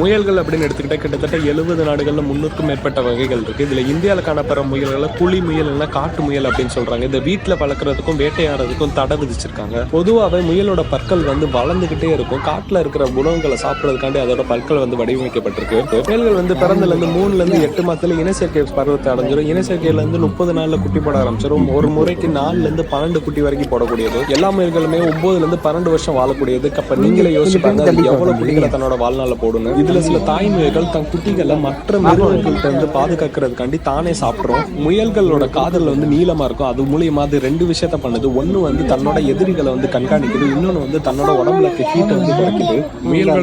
முயல்கள் அப்படின்னு எடுத்துக்கிட்டா கிட்டத்தட்ட 70 நாடுகளில் 300க்கும் மேற்பட்ட வகைகள் இருக்குது. இதில் இந்தியாவில் காணப்படுற முயல்களை புலி முயல் இல்லைனா காட்டு முயல் அப்படின்னு சொல்கிறாங்க. இந்த வீட்டில் வளர்க்குறதுக்கும் வேட்டையாடுறதுக்கும் தடை விதிச்சிருக்காங்க. பொதுவாகவே முயலோட பற்கள் வளர்ந்துக்கிட்டே இருக்கும். காட்டில் இருக்கிற உணவுகளை சாப்பிட்றதுக்காண்டி அதோட பற்கள் வடிவமைக்கப்பட்டிருக்கு. முயல்கள் பிறந்தலேருந்து 3லேருந்து 8 மாதத்துல இனச்சேர்க்கை பருவத்தை அடைஞ்சிடும். இனச்சேர்க்கையிலேருந்து 30 நாளில் குட்டி போட ஆரம்பிச்சிடும். ஒரு முறைக்கு 4லேருந்து 12 குட்டி வரைக்கும் போடக்கூடியது. எல்லா முயல்களுமே 9லேருந்து 12 வருஷம் வாழக்கூடியது. அப்போ நீங்களே யோசிப்பாங்க எவ்வளோ குட்டிகளை தன்னோட வாழ்நாளில் போடணும். இதுல சில தாய் முயல்கள் தன் குட்டிகளை மற்ற மிருகங்கள்ட்ட பாதுகாக்கிறதுக்காண்டி தானே சாப்பிட்றோம். முயல்களோட காதல் நீளமா இருக்கும். அது மூலியமா அது 2 விஷயத்த பண்ணுது. ஒண்ணு தன்னோட எதிரிகளை கண்காணிக்குது. இன்னொன்னு தன்னோட உடம்புல ஹீட்டை குறைக்குது. முயல்கள்